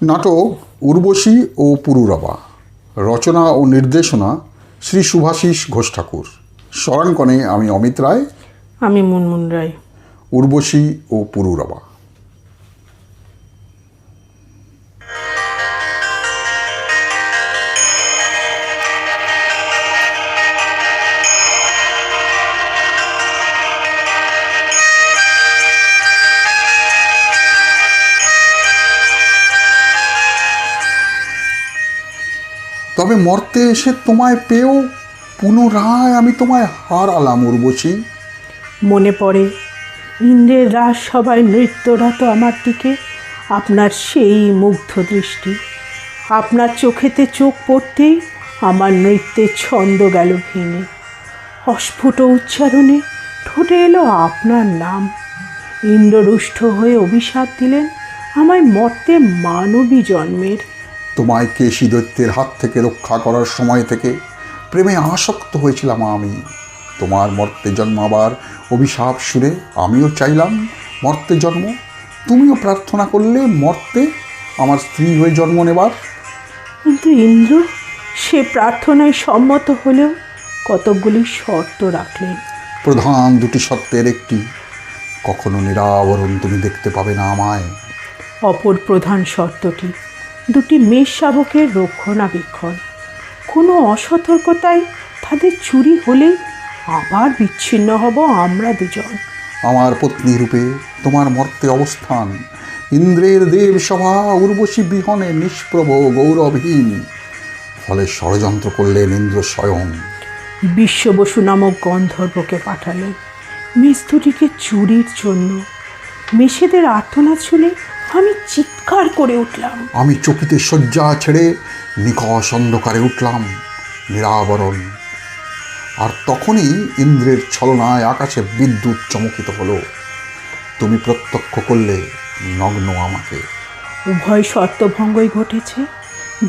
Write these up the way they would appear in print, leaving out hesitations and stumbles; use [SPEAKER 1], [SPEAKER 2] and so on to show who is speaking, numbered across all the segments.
[SPEAKER 1] নাটক উর্বশী ও পুরুরবা, রচনা ও নির্দেশনা শ্রী শুভাশিস ঘোষ ঠাকুর। স্বরাঙ্কনে আমি অমিত রায়,
[SPEAKER 2] আমি মুনমুন রায়।
[SPEAKER 1] উর্বশী ও পুরুরবা। তবে মর্তে এসে তোমায় পেয়েও পুনরায় আমি তোমায় হারালাম উর্বশী।
[SPEAKER 2] মনে পড়ে ইন্দ্রের রাজসভায় নৃত্যরত আমার দিকে আপনার সেই মুগ্ধ দৃষ্টি। আপনার চোখেতে চোখ পড়তেই আমার নৃত্যের ছন্দ গেল ভেঙে। অস্ফুট উচ্চারণে ঠোঁটে এলো আপনার নাম। ইন্দ্ররুষ্ট হয়ে অভিশাপ দিলেন আমায় মর্তে মানবী জন্মের।
[SPEAKER 1] তোমায় কেশী দৈত্যের হাত থেকে রক্ষা করার সময় থেকে প্রেমে আসক্ত হয়েছিলাম আমি। তোমার মর্তে জন্মাবার অভিশাপ সুরে আমিও চাইলাম মর্তে জন্ম। তুমিও প্রার্থনা করলে মর্তে আমার স্ত্রী হয়ে জন্ম নেবার।
[SPEAKER 2] কিন্তু ইন্দ্র সে প্রার্থনায় সম্মত হলেও কতকগুলি শর্ত রাখলেন।
[SPEAKER 1] প্রধান দুটি সত্যের একটি, কখনো নিরাবরণ তুমি দেখতে পাবে না আমায়।
[SPEAKER 2] অপর প্রধান শর্তটি দুটি মেষ শাবকের রক্ষণাবেক্ষণ। কোনো অসতর্কতায় তাদের চুরি হলেই আবার বিচ্ছিন্ন হব আমরা দুজন।
[SPEAKER 1] আমার পত্নী রূপে তোমার মর্তে অবস্থান, ইন্দ্রের দেবসভা উর্বশী বিহনে নিষ্প্রভ গৌরবহীন। ফলে ষড়যন্ত্র করলেন ইন্দ্র স্বয়ং।
[SPEAKER 2] বিশ্ববসু নামক গন্ধর্বকে পাঠালেন মেষ দুটিকে চুরির জন্য। মেষেদের আর্তনাদ শুনে আমি চিৎকার করে উঠলাম।
[SPEAKER 1] আমি চকিতে শয্যা ছেড়ে নিকষ অন্ধকারে উঠলাম নিরাবরণ। আর তখনই ইন্দ্রের ছলনায় আকাশে বিদ্যুৎ চমকিত হলো। তুমি প্রত্যক্ষ করলে নগ্ন আমাকে।
[SPEAKER 2] উভয় শর্তভঙ্গই ঘটেছে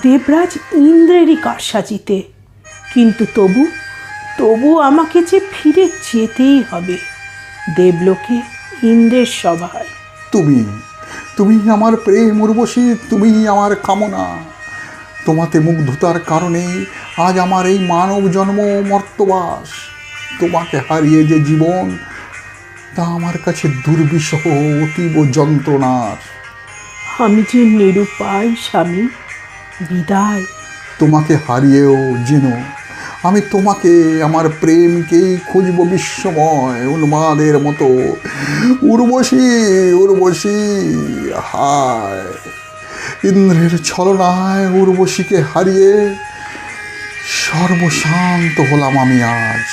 [SPEAKER 2] দেবরাজ ইন্দ্রেরই কারসাজিতে। কিন্তু তবু আমাকে যে ফিরে যেতেই হবে দেবলোকে, ইন্দ্রের সভায়।
[SPEAKER 1] তুমি আমার প্রেম উর্বশী, তুমি আমার কামনা। তোমাতে মুগ্ধতার কারণে আজ আমার এই মানব জন্ম মর্তবাস। তোমাকে হারিয়ে যে জীবন, তা আমার কাছে দুর্বিষহ অতীব যন্ত্রণার।
[SPEAKER 2] আমি যে নিরুপায় স্বামী, বিদায়।
[SPEAKER 1] তোমাকে হারিয়েও যেন আমি তোমাকে, আমার প্রেমকেই খুঁজব বিশ্বময় উন্মাদের মতো। উর্বশী উর্বশী হায়, ইন্দ্রের ছলনায় উর্বশীকে হারিয়ে সর্বশান্ত হলাম আমি আজ।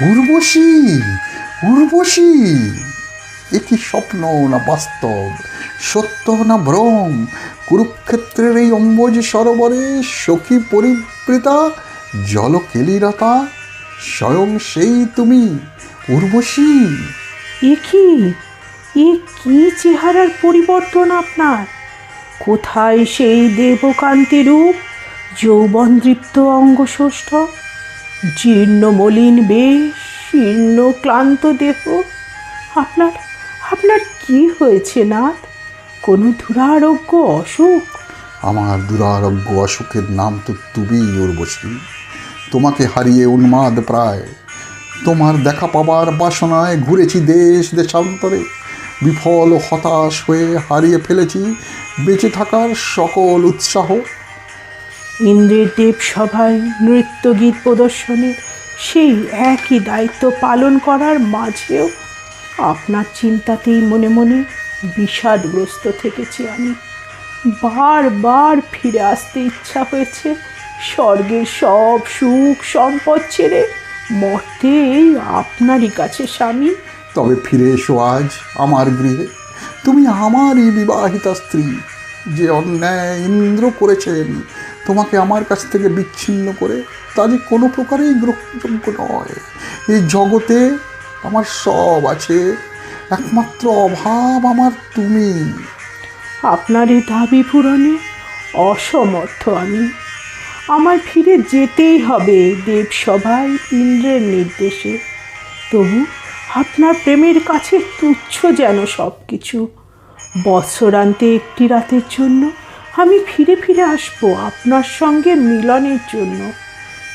[SPEAKER 1] উর্বশী উর্বশী, এ কি স্বপ্ন না বাস্তব, সত্য না ভ্রম? কুরুক্ষেত্রের এই অম্বুজ সরোবরে সখী পরিবৃতা জলকেলিরতা স্বয়ং সেই তুমি উর্বশী।
[SPEAKER 2] এ কি চেহারার পরিবর্তন আপনার! কোথায় সেই দেবকান্তি রূপ, যৌবনদৃপ্ত অঙ্গষষ্ঠ, জীর্ণ মলিন বেশ, শীর্ণ ক্লান্ত দেহ! আপনার কি হয়েছে নাথ? কোনো দুরারোগ্য অসুখ?
[SPEAKER 1] আমার দুরারোগ্য অসুখের নাম তো তুমি উর্বশী। তোমাকে হারিয়ে উন্মাদ প্রায়, তোমার দেখা পাবার বাসনায় ঘুরেছি দেশ দেশান্তরে। বিফল ও হতাশ হয়ে হারিয়ে ফেলেছি বেঁচে থাকার সকল উৎসাহ।
[SPEAKER 2] ইন্দ্রের দেবসভায় নৃত্যগীত প্রদর্শনের সেই একই দায়িত্ব পালন করার মাঝেও আপনার চিন্তাতেই মনে মনে বিষাদগ্রস্ত থেকেছি আমি। বারবার ফিরে আসতে ইচ্ছা হয়েছে স্বর্গের সব সুখ সম্পদ ছেড়ে মর্তে এই আপনারই কাছে স্বামী।
[SPEAKER 1] তবে ফিরে এসো আজ আমার গৃহে। তুমি আমারই বিবাহিতা স্ত্রী। যে অন্যায় ইন্দ্র করেছেন তোমাকে আমার কাছ থেকে বিচ্ছিন্ন করে তা যে কোনো প্রকারেই গ্রহণযোগ্য নয়। এই জগতে আমার সব আছে, একমাত্র অভাব আমার তুমি।
[SPEAKER 2] আপনার এই দাবি পূরণে অসমর্থ আমি। আমার ফিরে যেতেই হবে দেবসভায় ইন্দ্রের নির্দেশে। তবু আপনার প্রেমের কাছে তুচ্ছ যেন সব কিছু। বৎসরান্তে একটি রাতের জন্য আমি ফিরে ফিরে আসবো আপনার সঙ্গে মিলনের জন্য।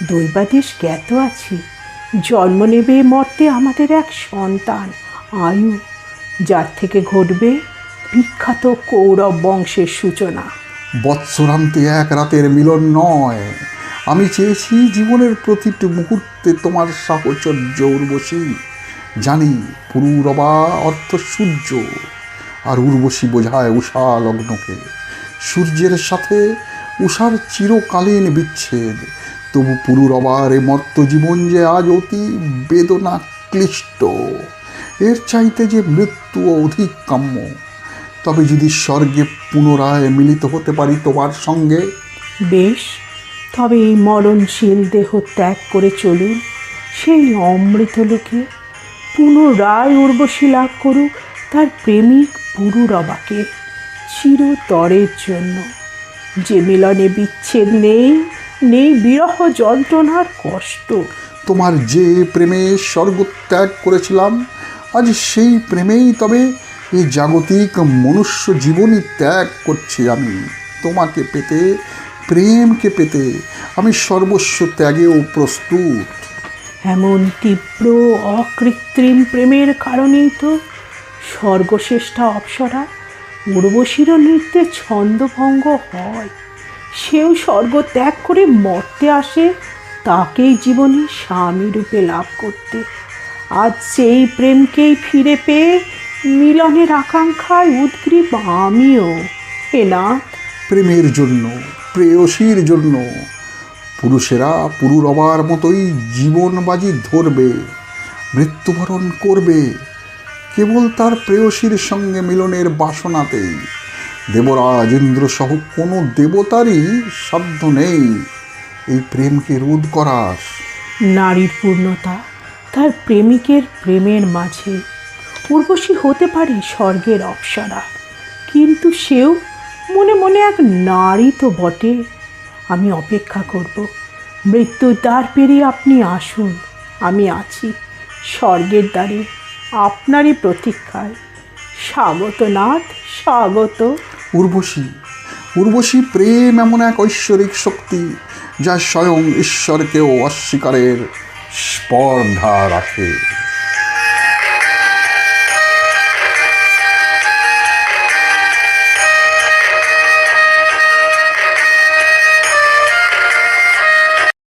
[SPEAKER 2] দৈবাদেশ জ্ঞাত আছি, জন্ম নেবে মর্তে আমাদের এক সন্তান আয়ু, যার থেকে ঘটবে বিখ্যাত কৌরব বংশের সূচনা।
[SPEAKER 1] বৎসরান্তে এক রাতের মিলন নয়, আমি চেয়েছি জীবনের প্রতিটি মুহূর্তে তোমার সাহচর্য উর্বশী। জানি পুরুরবা অর্থ সূর্য, আর উর্বশী বোঝায় উষা লগ্নকে। সূর্যের সাথে উষার চিরকালীন বিচ্ছেদ। তবু পুরুরবার এ মর্ত জীবন যে আজ অতি বেদনা ক্লিষ্ট। এর চাইতে যে মৃত্যু অধিক কাম্য। তবে যদি স্বর্গে পুনরায় মিলিত হতে পারি তোমার সঙ্গে।
[SPEAKER 2] বেশ, তবে এই মরণশীল দেহ ত্যাগ করে চলুন সেই অমৃতলোকে। পুনরায় উর্বশী লাভ করুক তার প্রেমিক পুরুরবাকে চিরতরের জন্য। যে মিলনে বিচ্ছেদ নেই, নেই বিরহ যন্ত্রণার কষ্ট।
[SPEAKER 1] তোমার যে প্রেমে স্বর্গ ত্যাগ করেছিলাম, আজ সেই প্রেমেই তবে এই জাগতিক মনুষ্য জীবনই ত্যাগ করছি আমি। তোমাকে পেতে, প্রেমকে পেতে আমি সর্বস্ব ত্যাগেও প্রস্তুত।
[SPEAKER 2] এমন তীব্র অকৃত্রিম প্রেমের কারণেই তো স্বর্গশ্রেষ্ঠা অপ্সরা উর্বশীর নৃত্যে ছন্দভঙ্গ হয়। সেও স্বর্গ ত্যাগ করে মর্তে আসে তাকেই জীবনে স্বামী রূপে লাভ করতে। আজ সেই প্রেমকেই ফিরে পেয়ে মিলনের আকাঙ্ক্ষায় উদ্গ্রীব আমিও। হে নাথ,
[SPEAKER 1] প্রেমের জন্য, প্রেয়সীর জন্য পুরুষেরা পুরুরবার মতোই জীবনবাজি ধরবে, মৃত্যুবরণ করবে কেবল তার প্রেয়সীর সঙ্গে মিলনের বাসনাতেই। দেবরাজ ইন্দ্র সহ কোনো দেবতারই সাধ্য নেই এই প্রেমকে রোধ করার।
[SPEAKER 2] নারীর পূর্ণতা তার প্রেমিকের প্রেমের মাঝে। উর্বশী হতে পারে স্বর্গের অপ্সরা, কিন্তু সেও মনে মনে এক নারী তো বটে। আমি অপেক্ষা করব, মৃত্যুর দ্বার পেরিয়ে আপনি আসুন। আমি আছি স্বর্গের দ্বারে আপনারই প্রতীক্ষায়। স্বাগত নাথ, স্বাগত।
[SPEAKER 1] উর্বশী, উর্বশী প্রেম এমন এক ঐশ্বরিক শক্তি যা স্বয়ং ঈশ্বরকেও অস্বীকারের স্পর্ধা রাখে।